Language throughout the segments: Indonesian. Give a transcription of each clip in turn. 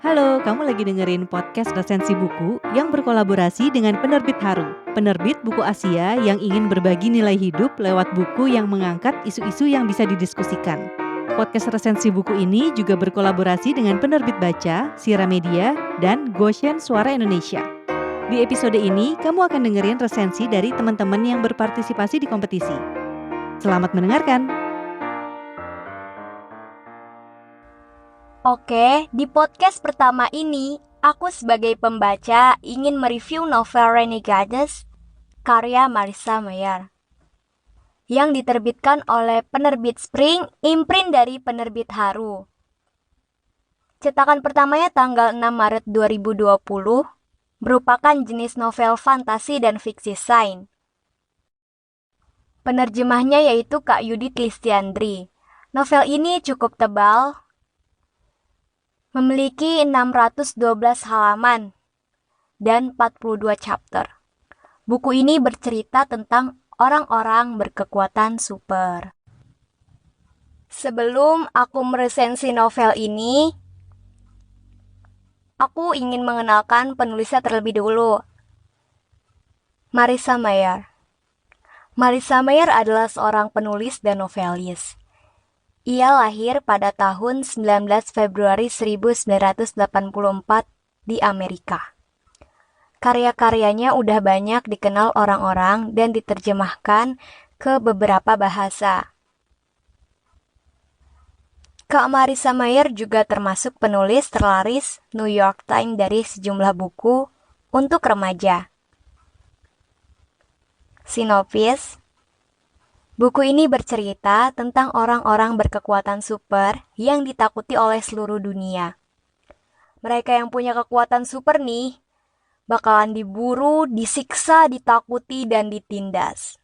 Halo, kamu lagi dengerin podcast resensi buku yang berkolaborasi dengan penerbit Haru, penerbit buku Asia yang ingin berbagi nilai hidup lewat buku yang mengangkat isu-isu yang bisa didiskusikan. Podcast resensi buku ini juga berkolaborasi dengan penerbit Baca, Sira Media, dan Goshen Suara Indonesia. Di episode ini, kamu akan dengerin resensi dari teman-teman yang berpartisipasi di kompetisi. Selamat mendengarkan! Oke, di podcast pertama ini, aku sebagai pembaca ingin mereview novel Renegades karya Marissa Mayer yang diterbitkan oleh penerbit Spring, imprint dari penerbit Haru. Cetakan pertamanya tanggal 6 Maret 2020, merupakan jenis novel fantasi dan fiksi sains. Penerjemahnya yaitu Kak Yudit Listiandri. Novel ini cukup tebal, memiliki 612 halaman dan 42 chapter. Buku ini bercerita tentang orang-orang berkekuatan super. Sebelum aku meresensi novel ini, aku ingin mengenalkan penulisnya terlebih dulu. Marissa Mayer. Marissa Mayer adalah seorang penulis dan novelis. Ia lahir pada tahun 19 Februari 1984 di Amerika. Karya-karyanya udah banyak dikenal orang-orang dan diterjemahkan ke beberapa bahasa. Kak Marissa Mayer juga termasuk penulis terlaris New York Times dari sejumlah buku untuk remaja. Sinopsis. Buku ini bercerita tentang orang-orang berkekuatan super yang ditakuti oleh seluruh dunia. Mereka yang punya kekuatan super nih, bakalan diburu, disiksa, ditakuti, dan ditindas.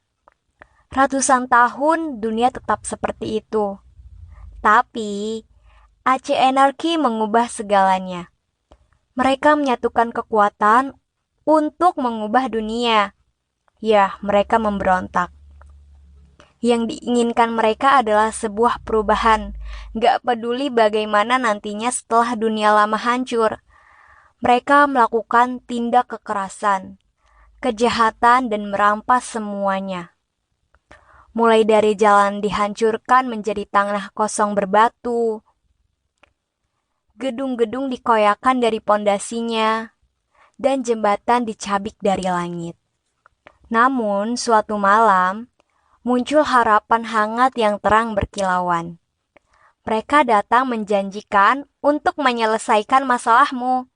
Ratusan tahun dunia tetap seperti itu. Tapi, Aceh Anarchy mengubah segalanya. Mereka menyatukan kekuatan untuk mengubah dunia. Ya, mereka memberontak. Yang diinginkan mereka adalah sebuah perubahan. Gak peduli bagaimana nantinya setelah dunia lama hancur. Mereka melakukan tindak kekerasan, kejahatan, dan merampas semuanya. Mulai dari jalan dihancurkan menjadi tanah kosong berbatu. Gedung-gedung dikoyakan dari pondasinya. Dan jembatan dicabik dari langit. Namun, suatu malam, muncul harapan hangat yang terang berkilauan. Mereka datang menjanjikan untuk menyelesaikan masalahmu,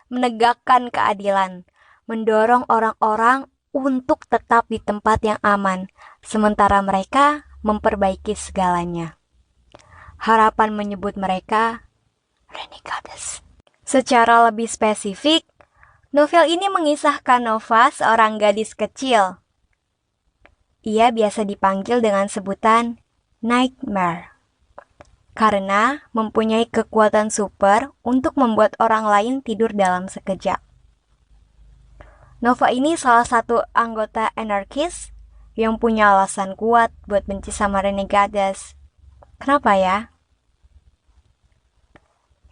menegakkan keadilan, mendorong orang-orang untuk tetap di tempat yang aman, sementara mereka memperbaiki segalanya. Harapan menyebut mereka Renegades. Secara lebih spesifik, novel ini mengisahkan Nova, seorang gadis kecil. Ia biasa dipanggil dengan sebutan Nightmare karena mempunyai kekuatan super untuk membuat orang lain tidur dalam sekejap. Nova ini salah satu anggota anarkis yang punya alasan kuat buat benci sama Renegades. Kenapa ya?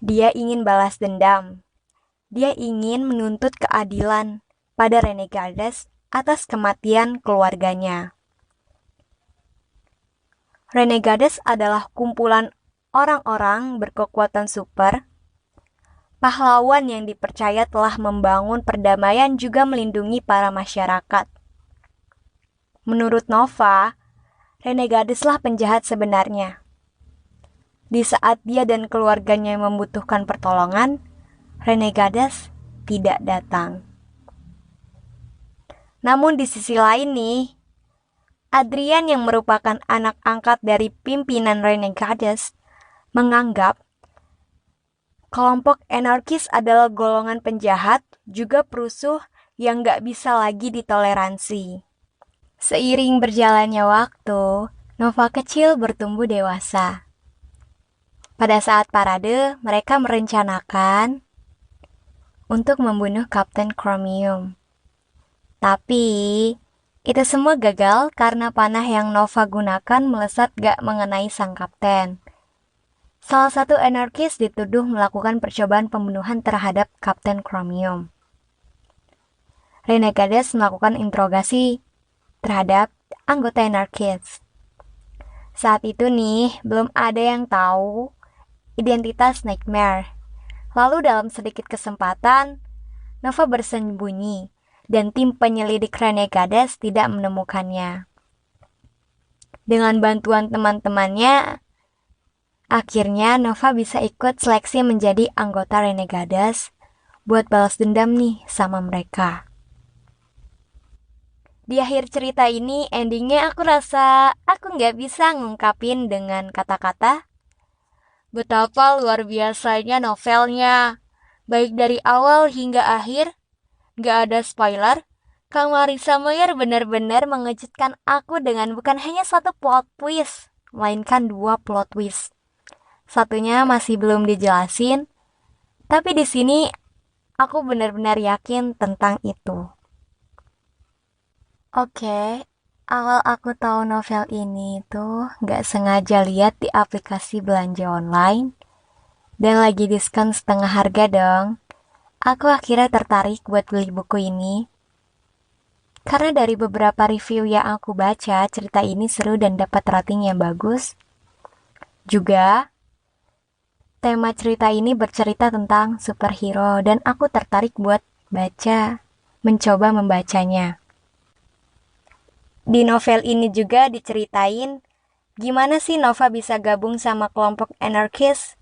Dia ingin balas dendam. Dia ingin menuntut keadilan pada Renegades atas kematian keluarganya. Renegades adalah kumpulan orang-orang berkekuatan super, pahlawan yang dipercaya telah membangun perdamaian juga melindungi para masyarakat. Menurut Nova, Renegadeslah penjahat sebenarnya. Di saat dia dan keluarganya membutuhkan pertolongan, Renegades tidak datang. Namun di sisi lain nih, Adrian yang merupakan anak angkat dari pimpinan Renegades menganggap kelompok anarkis adalah golongan penjahat juga perusuh yang gak bisa lagi ditoleransi. Seiring berjalannya waktu, Nova kecil bertumbuh dewasa. Pada saat parade, mereka merencanakan untuk membunuh Kapten Chromium. Tapi itu semua gagal karena panah yang Nova gunakan melesat gak mengenai sang kapten. Salah satu anarkis dituduh melakukan percobaan pembunuhan terhadap Kapten Chromium. Renegades melakukan interogasi terhadap anggota anarkis. Saat itu nih, belum ada yang tahu identitas Nightmare. Lalu dalam sedikit kesempatan, Nova bersembunyi dan tim penyelidik Renegades tidak menemukannya. Dengan bantuan teman-temannya, akhirnya Nova bisa ikut seleksi menjadi anggota Renegades buat balas dendam nih sama mereka. Di akhir cerita ini, endingnya aku rasa aku nggak bisa ngungkapin dengan kata-kata betapa luar biasanya novelnya. Baik dari awal hingga akhir, nggak ada spoiler. Kang Marissa Mayer benar-benar mengejutkan aku dengan bukan hanya satu plot twist, melainkan 2 plot twist. Satunya masih belum dijelasin, tapi di sini aku benar-benar yakin tentang itu. Oke, awal aku tahu novel ini tuh nggak sengaja lihat di aplikasi belanja online dan lagi diskon setengah harga dong. Aku akhirnya tertarik buat beli buku ini. Karena dari beberapa review yang aku baca, cerita ini seru dan dapat rating yang bagus. Juga, tema cerita ini bercerita tentang superhero dan aku tertarik buat mencoba membacanya. Di novel ini juga diceritain gimana sih Nova bisa gabung sama kelompok anarkis,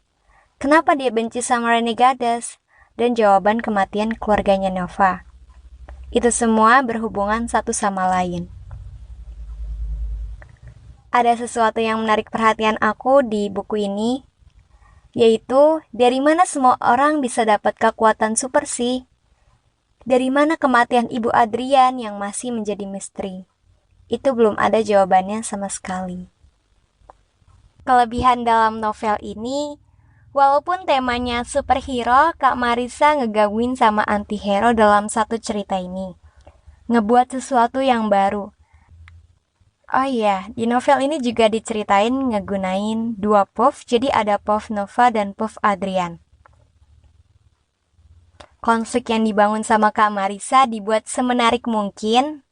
kenapa dia benci sama Renegades, dan jawaban kematian keluarganya Nova. Itu semua berhubungan satu sama lain. Ada sesuatu yang menarik perhatian aku di buku ini, yaitu dari mana semua orang bisa dapat kekuatan super sih? Dari mana kematian Ibu Adrian yang masih menjadi misteri? Itu belum ada jawabannya sama sekali. Kelebihan dalam novel ini, walaupun temanya superhero, Kak Marissa ngegabungin sama antihero dalam satu cerita ini. Ngebuat sesuatu yang baru. Oh iya, di novel ini juga diceritain ngegunain 2 POV, jadi ada POV Nova dan POV Adrian. Konflik yang dibangun sama Kak Marissa dibuat semenarik mungkin,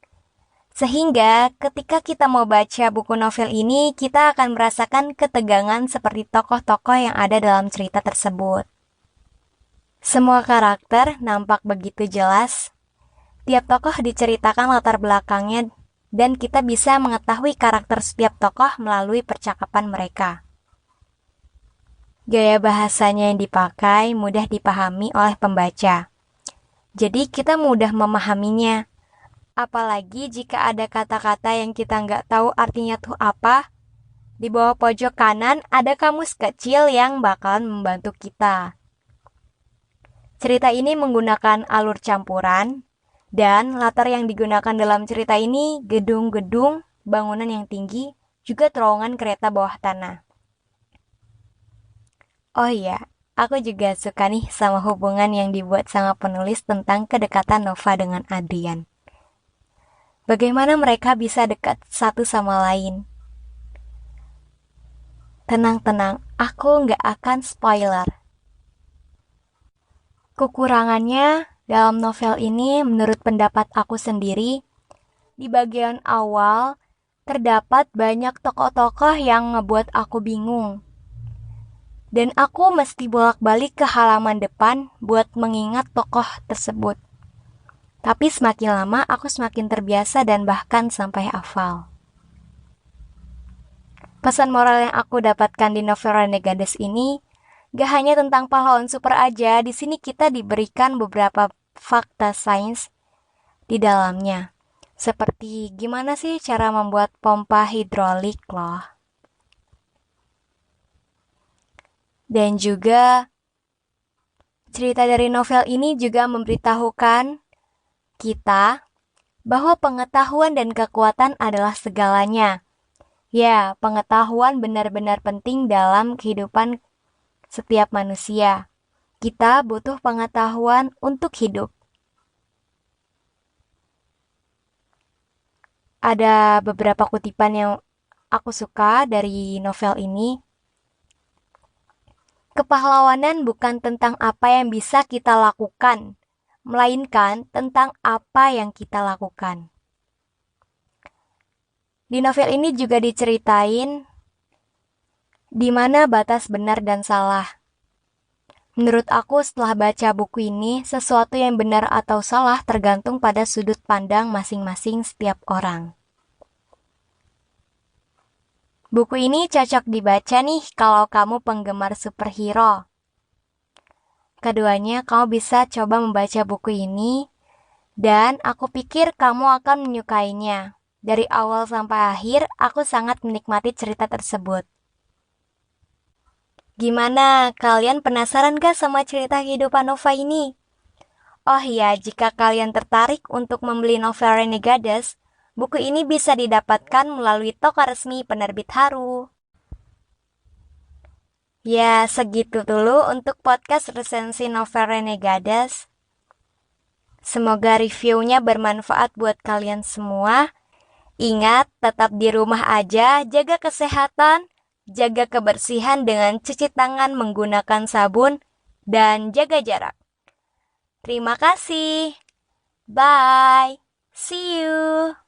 sehingga ketika kita mau baca buku novel ini, kita akan merasakan ketegangan seperti tokoh-tokoh yang ada dalam cerita tersebut. Semua karakter nampak begitu jelas. Tiap tokoh diceritakan latar belakangnya dan kita bisa mengetahui karakter setiap tokoh melalui percakapan mereka. Gaya bahasanya yang dipakai mudah dipahami oleh pembaca. Jadi kita mudah memahaminya. Apalagi jika ada kata-kata yang kita nggak tahu artinya tuh apa, di bawah pojok kanan ada kamus kecil yang bakalan membantu kita. Cerita ini menggunakan alur campuran, dan latar yang digunakan dalam cerita ini gedung-gedung, bangunan yang tinggi, juga terowongan kereta bawah tanah. Oh iya, aku juga suka nih sama hubungan yang dibuat sama penulis tentang kedekatan Nova dengan Adrian. Bagaimana mereka bisa dekat satu sama lain? Tenang-tenang, aku nggak akan spoiler. Kekurangannya dalam novel ini menurut pendapat aku sendiri, di bagian awal terdapat banyak tokoh-tokoh yang ngebuat aku bingung. Dan aku mesti bolak-balik ke halaman depan buat mengingat tokoh tersebut. Tapi semakin lama aku semakin terbiasa dan bahkan sampai hafal. Pesan moral yang aku dapatkan di novel Renegades ini gak hanya tentang pahlawan super aja, di sini kita diberikan beberapa fakta sains di dalamnya. Seperti gimana sih cara membuat pompa hidrolik loh. Dan juga cerita dari novel ini juga memberitahukan kita bahwa pengetahuan dan kekuatan adalah segalanya. Ya, pengetahuan benar-benar penting dalam kehidupan setiap manusia. Kita butuh pengetahuan untuk hidup. Ada beberapa kutipan yang aku suka dari novel ini. Kepahlawanan bukan tentang apa yang bisa kita lakukan, melainkan tentang apa yang kita lakukan. Di novel ini juga diceritain di mana batas benar dan salah. Menurut aku setelah baca buku ini, sesuatu yang benar atau salah tergantung pada sudut pandang masing-masing setiap orang. Buku ini cocok dibaca nih kalau kamu penggemar superhero. Keduanya, kamu bisa coba membaca buku ini, dan aku pikir kamu akan menyukainya. Dari awal sampai akhir, aku sangat menikmati cerita tersebut. Gimana, kalian penasaran gak sama cerita kehidupan Nova ini? Oh iya, jika kalian tertarik untuk membeli novel Renegades, buku ini bisa didapatkan melalui toko resmi penerbit Haru. Ya, segitu dulu untuk podcast resensi novel Renegades. Semoga reviewnya bermanfaat buat kalian semua. Ingat, tetap di rumah aja, jaga kesehatan, jaga kebersihan dengan cuci tangan menggunakan sabun, dan jaga jarak. Terima kasih. Bye. See you.